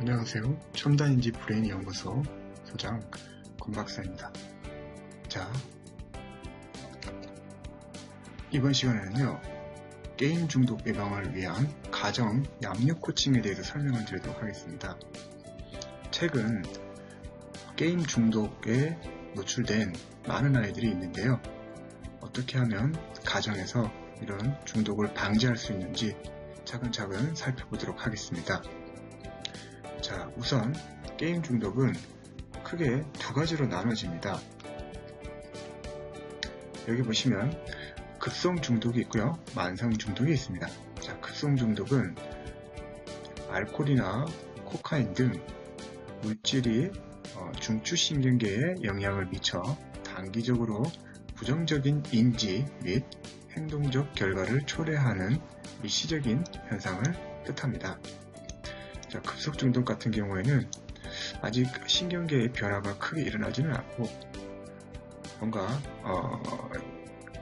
안녕하세요. 첨단인지 브레인 연구소 소장 권박사입니다. 자, 이번 시간에는요, 게임 중독 예방을 위한 가정 양육 코칭에 대해서 설명을 드리도록 하겠습니다. 최근 게임 중독에 노출된 많은 아이들이 있는데요. 어떻게 하면 가정에서 이런 중독을 방지할 수 있는지 차근차근 살펴보도록 하겠습니다. 자, 우선 게임 중독은 크게 두 가지로 나눠집니다. 여기 보시면 급성 중독이 있고요, 만성 중독이 있습니다. 자, 급성 중독은 알코올이나 코카인 등 물질이 중추신경계에 영향을 미쳐 단기적으로 부정적인 인지 및 행동적 결과를 초래하는 일시적인 현상을 뜻합니다. 자, 급속 중독 같은 경우에는 아직 신경계의 변화가 크게 일어나지는 않고 뭔가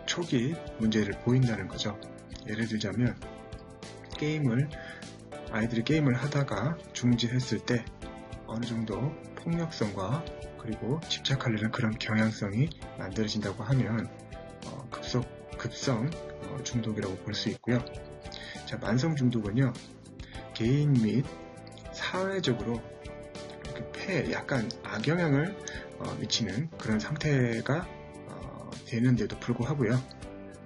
초기 문제를 보인다는 거죠. 예를 들자면 아이들이 게임을 하다가 중지했을 때 어느 정도 폭력성과 그리고 집착하려는 그런 경향성이 만들어진다고 하면 급성 중독이라고 볼 수 있고요. 자, 만성 중독은요, 개인 및 사회적으로 폐에 약간 악영향을 미치는 그런 상태가 되는데도 불구하고요.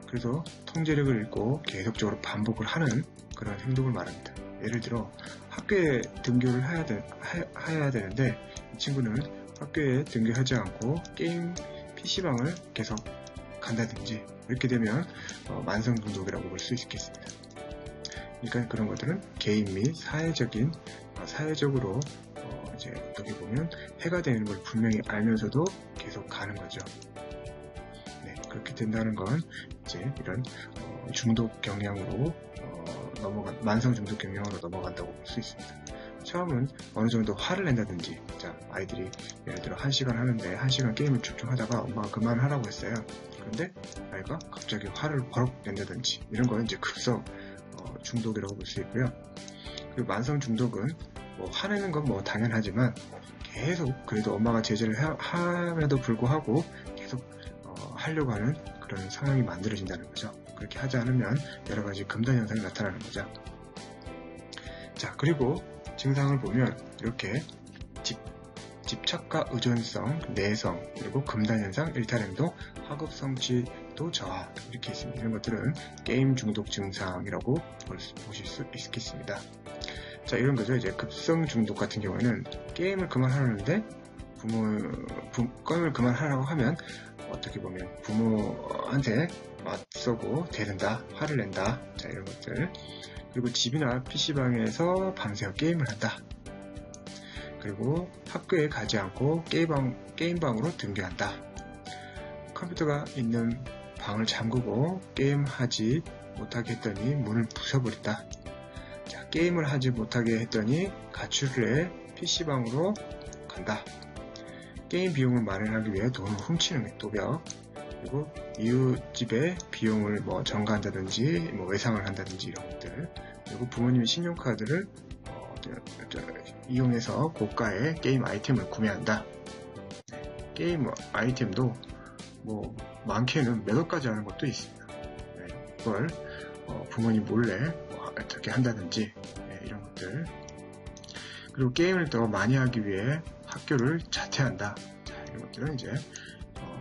그래서 통제력을 잃고 계속적으로 반복을 하는 그런 행동을 말합니다. 예를 들어 학교에 등교를 해야 되는데 이 친구는 학교에 등교하지 않고 게임 PC방을 계속 간다든지, 이렇게 되면 만성 중독이라고 볼 수 있겠습니다. 그러니까 그런 것들은 개인 및 사회적으로 이제 어떻게 보면 해가 되는 걸 분명히 알면서도 계속 가는 거죠. 네, 그렇게 된다는 건 이제 이런 중독 경향으로 만성 중독 경향으로 넘어간다고 볼 수 있습니다. 처음은 어느 정도 화를 낸다든지, 자, 아이들이 예를 들어 1시간 하는데 1시간 게임을 집중하다가 엄마가 그만하라고 했어요. 그런데 아이가 갑자기 화를 버럭 낸다든지, 이런 거는 이제 급성 중독이라고 볼 수 있고요. 그리고 만성 중독은 화내는 건 당연하지만 계속 그래도 엄마가 제재를 함에도 불구하고 계속 하려고 하는 그런 상황이 만들어진다는 거죠. 그렇게 하지 않으면 여러 가지 금단 현상이 나타나는 거죠. 자, 그리고 증상을 보면 이렇게 집착과 의존성, 내성, 그리고 금단 현상, 일탈행동, 학업 성취도 저하, 이렇게 있습니다. 이런 것들은 게임 중독 증상이라고 보실 수 있겠습니다. 자, 이런 거죠. 이제 급성 중독 같은 경우에는 게임을 그만하는데 게임을 그만하라고 하면 어떻게 보면 부모한테 맞서고 대든다, 화를 낸다, 자, 이런 것들. 그리고 집이나 PC방에서 밤새 게임을 한다. 그리고 학교에 가지 않고 게임방으로 등교한다. 컴퓨터가 있는 방을 잠그고 게임하지 못하게 했더니 문을 부숴버린다. 자, 게임을 하지 못하게 했더니 가출을 해 PC방으로 간다. 게임 비용을 마련하기 위해 돈을 훔치는 도벽. 그리고 이웃집에 비용을 전가한다든지 외상을 한다든지, 이런 것들. 그리고 부모님의 신용카드를 이용해서 고가의 게임 아이템을 구매한다. 네, 게임 아이템도 많게는 몇 억까지 하는 것도 있습니다. 네, 그걸 부모님 몰래 어떻게 한다든지, 네, 이런 것들. 그리고 게임을 더 많이 하기 위해 학교를 자퇴한다. 자, 이런 것들은 이제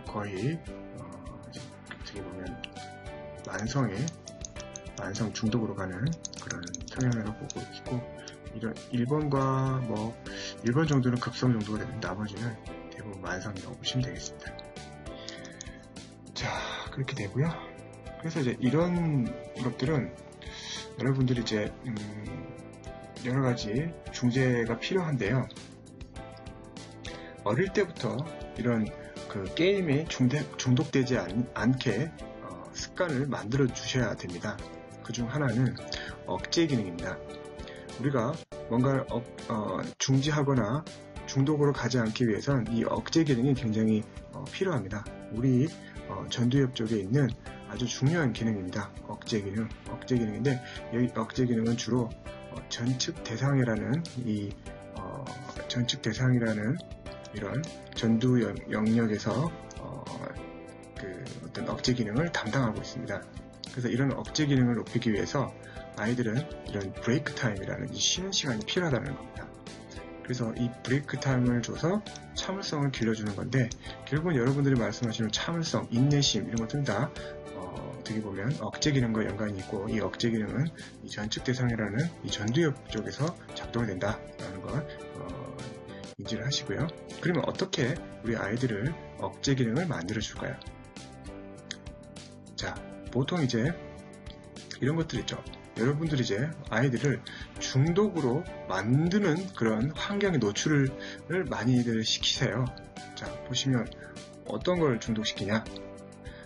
거의 어떻게 보면 만성 중독으로 가는 그런 성향으로 보고 있고, 이런 1번 정도는 급성 정도가 되면 나머지는 대부분 만성이라고 보시면 되겠습니다. 자, 그렇게 되고요. 그래서 이제 이런 것들은 여러분들이 이제 여러 가지 중재가 필요한데요. 어릴 때부터 이런 게임에 중독되지 않게 습관을 만들어 주셔야 됩니다. 그중 하나는 억제 기능입니다. 우리가 뭔가를 중지하거나 중독으로 가지 않기 위해선 이 억제 기능이 굉장히 필요합니다. 우리 전두엽 쪽에 있는 아주 중요한 기능입니다. 억제 기능인데, 여기 억제 기능은 주로 전측 대상회라는 이 전측 대상이라는 이런 전두 영역에서 어떤 억제 기능을 담당하고 있습니다. 그래서 이런 억제 기능을 높이기 위해서 아이들은 이런 브레이크 타임이라는 이 쉬는 시간이 필요하다는 겁니다. 그래서 이 브레이크 타임을 줘서 참을성을 길러주는 건데, 결국은 여러분들이 말씀하시는 참을성, 인내심 이런 것들은 다 어떻게 보면 억제 기능과 연관이 있고, 이 억제 기능은 이 전측 대상이라는 이 전두엽 쪽에서 작동이 된다라는 걸 인지를 하시고요. 그러면 어떻게 우리 아이들을 억제 기능을 만들어 줄까요? 자, 보통 이제 이런 것들 있죠. 여러분들이 이제 아이들을 중독으로 만드는 그런 환경에 노출을 많이들 시키세요. 자, 보시면 어떤 걸 중독시키냐?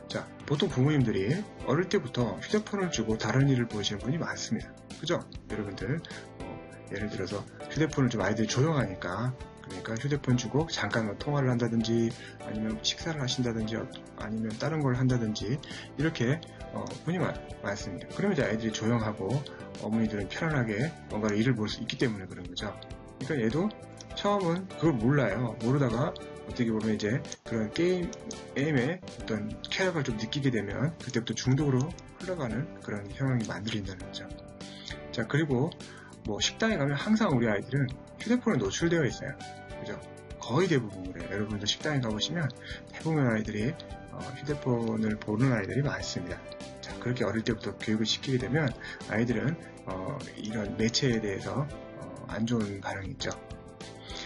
자, 보통 부모님들이 어릴 때부터 휴대폰을 주고 다른 일을 보시는 분이 많습니다. 그죠? 여러분들 예를 들어서 휴대폰을 좀 아이들이 조용하니까, 그러니까 휴대폰 주고 잠깐 뭐 통화를 한다든지 아니면 식사를 하신다든지 아니면 다른 걸 한다든지 이렇게 분이 많습니다. 그러면 이제 아이들이 조용하고 어머니들은 편안하게 뭔가를 일을 볼 수 있기 때문에 그런 거죠. 그러니까 얘도 처음은 그걸 몰라요. 모르다가 어떻게 보면 이제 그런 게임의 어떤 쾌락을 좀 느끼게 되면 그때부터 중독으로 흘러가는 그런 상황이 만들어진다는 거죠. 자, 그리고 뭐 식당에 가면 항상 우리 아이들은 휴대폰에 노출되어 있어요. 그죠? 거의 대부분 그래요. 여러분들 식당에 가보시면 대부분 아이들이 휴대폰을 보는 아이들이 많습니다. 자, 그렇게 어릴 때부터 교육을 시키게 되면 아이들은 이런 매체에 대해서 안 좋은 반응이 있죠.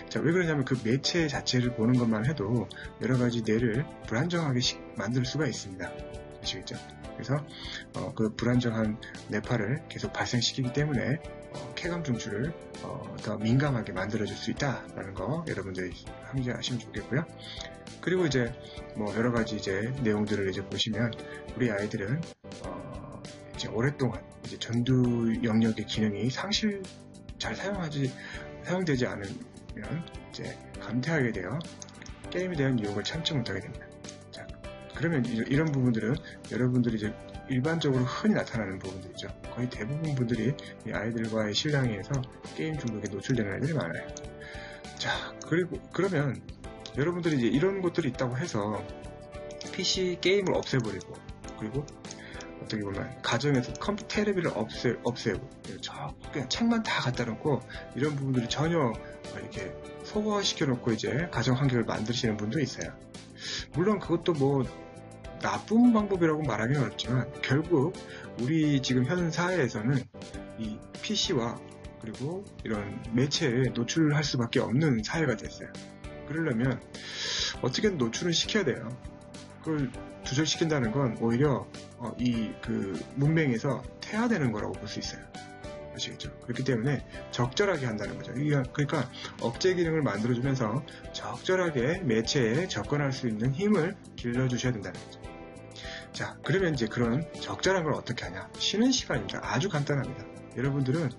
자, 왜 그러냐면 그 매체 자체를 보는 것만 해도 여러 가지 뇌를 불안정하게 만들 수가 있습니다. 아시겠죠? 그래서 그 불안정한 뇌파를 계속 발생시키기 때문에 쾌감 중추를 더 민감하게 만들어줄 수 있다라는 거 여러분들이 함께하시면 좋겠고요. 그리고 이제 뭐 여러 가지 이제 내용들을 이제 보시면 우리 아이들은 이제 오랫동안 이제 전두 영역의 기능이 잘 사용되지 않으면 이제 감퇴하게 되어 게임에 대한 유혹을 참지 못하게 됩니다. 자, 그러면 이런 부분들은 여러분들이 이제 일반적으로 흔히 나타나는 부분들이죠. 거의 대부분 분들이 이 아이들과의 실랑이에서 게임 중독에 노출되는 아이들이 많아요. 자, 그러면 여러분들이 이제 이런 것들이 있다고 해서 PC 게임을 없애버리고, 그리고 어떻게 보면 가정에서 컴퓨터 테레비를 없애고 그냥 책만 다 갖다 놓고 이런 부분들이 전혀 이렇게 소거시켜 놓고 이제 가정 환경을 만드시는 분도 있어요. 물론 그것도 뭐 나쁜 방법이라고 말하기는 어렵지만 결국 우리 지금 현 사회에서는 이 PC와 그리고 이런 매체에 노출할 수밖에 없는 사회가 됐어요. 그러려면 어떻게든 노출을 시켜야 돼요. 그걸 두절시킨다는 건 오히려 그 문맹에서 퇴화되는 거라고 볼 수 있어요. 아시겠죠? 그렇기 때문에 적절하게 한다는 거죠. 그러니까 억제 기능을 만들어주면서 적절하게 매체에 접근할 수 있는 힘을 길러주셔야 된다는 거죠. 자, 그러면 이제 그런 적절한 걸 어떻게 하냐? 쉬는 시간입니다. 아주 간단합니다. 여러분들은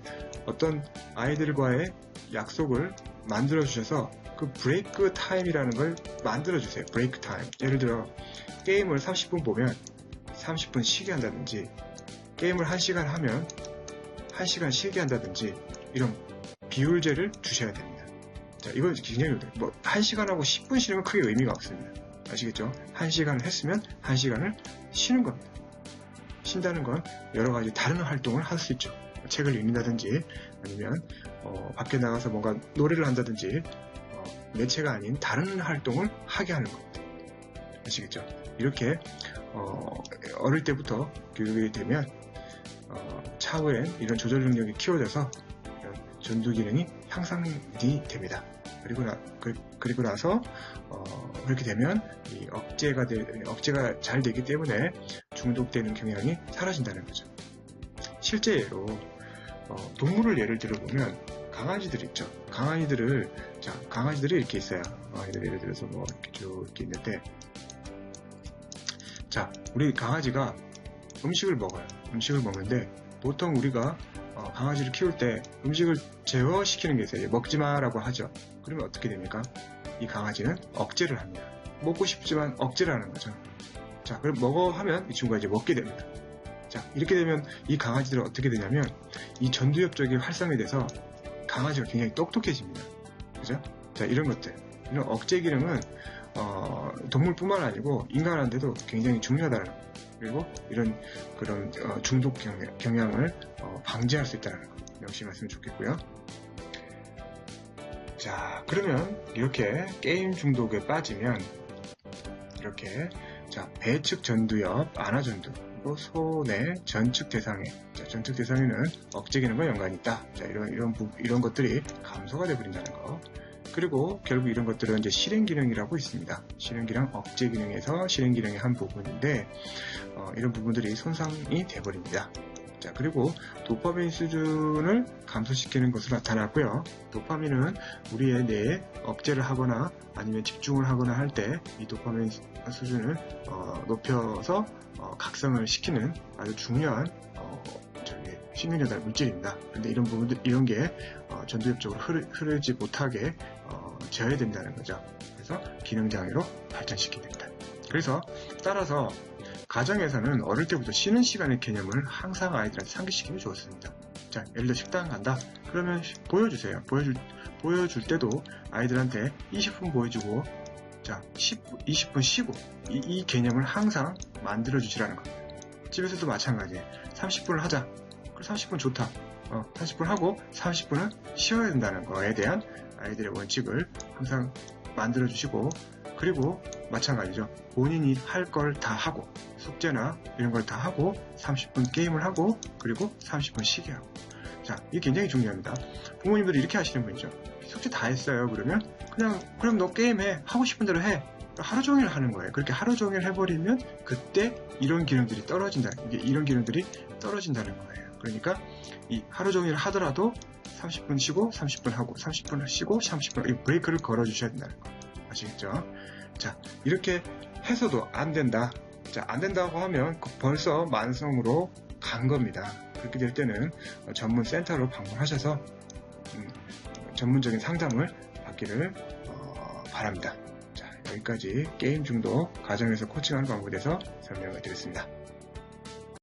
어떤 아이들과의 약속을 만들어주셔서 그 브레이크 타임이라는 걸 만들어주세요. 브레이크 타임. 예를 들어 게임을 30분 보면 30분 쉬게 한다든지, 게임을 1시간 하면 1시간 쉬게 한다든지, 이런 비율제를 주셔야 됩니다. 자, 이거 굉장히 뭐 1시간 하고 10분 쉬는 건 크게 의미가 없습니다. 아시겠죠? 1시간을 했으면 1시간을 쉬는 겁니다. 쉰다는 건 여러 가지 다른 활동을 할 수 있죠. 책을 읽는다든지 아니면 밖에 나가서 뭔가 노래를 한다든지 매체가 아닌 다른 활동을 하게 하는 겁니다. 아시겠죠? 이렇게 어릴 때부터 교육이 되면 차후엔 이런 조절 능력이 키워져서 이런 전두 기능이 향상이 됩니다. 그리고 나서 그렇게 되면 이 억제가 잘 되기 때문에 중독되는 경향이 사라진다는 거죠. 실제 예로 동물을 예를 들어보면 강아지들 있죠. 강아지들이 이렇게 있어요. 예를 들어서 뭐 이렇게 쭉 이렇게 있는데, 자, 우리 강아지가 음식을 먹어요. 음식을 먹는데 보통 우리가 강아지를 키울 때 음식을 제어시키는 게 있어요. 먹지 마라고 하죠. 그러면 어떻게 됩니까? 이 강아지는 억제를 합니다. 먹고 싶지만 억제를 하는 거죠. 자, 그럼 먹어 하면 이 친구가 이제 먹게 됩니다. 자, 이렇게 되면 이 강아지들은 어떻게 되냐면 이 전두엽 쪽이 활성화돼서 강아지가 굉장히 똑똑해집니다. 그죠? 자, 이런 것들, 이런 억제 기능은 동물뿐만 아니고 인간한테도 굉장히 중요하다는 거. 그리고 이런 그런 중독 경향을 방지할 수 있다는 거 명심하시면 좋겠고요. 자, 그러면 이렇게 게임 중독에 빠지면 이렇게 자, 배측 전두엽, 안아전두, 그리고 손의 전측 대상해. 자, 전측 대상에는 억제 기능과 연관이 있다. 자, 이런 것들이 감소가 되어버린다는 거. 그리고 결국 이런 것들은 이제 실행 기능이라고 있습니다. 실행 기능, 억제 기능에서 실행 기능의 한 부분인데 이런 부분들이 손상이 되어버립니다. 자, 그리고 도파민 수준을 감소시키는 것으로 나타났고요. 도파민은 우리의 뇌에 억제를 하거나 아니면 집중을 하거나 할 때 이 도파민 수준을 높여서 각성을 시키는 아주 중요한 신경전달 물질입니다. 그런데 이런 부분들, 이런 게 전두엽 쪽으로 흐르지 못하게 제어된다는 거죠. 그래서 기능장애로 발전시키게 됩니다. 그래서 따라서 가정에서는 어릴 때부터 쉬는 시간의 개념을 항상 아이들한테 상기시키면 좋습니다. 자, 예를 들어 식당 간다? 그러면 보여주세요. 보여줄 때도 아이들한테 20분 보여주고, 자, 20분 쉬고, 이 개념을 항상 만들어주시라는 겁니다. 집에서도 마찬가지예요. 30분을 하자. 그럼 30분 좋다. 30분 하고 30분은 쉬어야 된다는 거에 대한 아이들의 원칙을 항상 만들어주시고, 그리고 마찬가지죠. 본인이 할 걸 다 하고 숙제나 이런 걸 다 하고 30분 게임을 하고 그리고 30분 쉬게 하고. 자, 이게 굉장히 중요합니다. 부모님들이 이렇게 하시는 분이죠. 숙제 다 했어요. 그럼 너 게임해. 하고 싶은 대로 해. 하루 종일 하는 거예요. 그렇게 하루 종일 해버리면 그때 이런 기능들이 이런 기능들이 떨어진다는 거예요. 그러니까 이 하루 종일 하더라도 30분 쉬고 30분 하고 30분 쉬고 30분 브레이크를 걸어주셔야 된다는 거. 아시겠죠? 자, 이렇게 해서도 안 된다. 자, 안 된다고 하면 벌써 만성으로 간 겁니다. 그렇게 될 때는 전문 센터로 방문하셔서 전문적인 상담을 받기를 바랍니다. 자, 여기까지 게임 중독 가정에서 코칭하는 방법에 대해서 설명을 드렸습니다.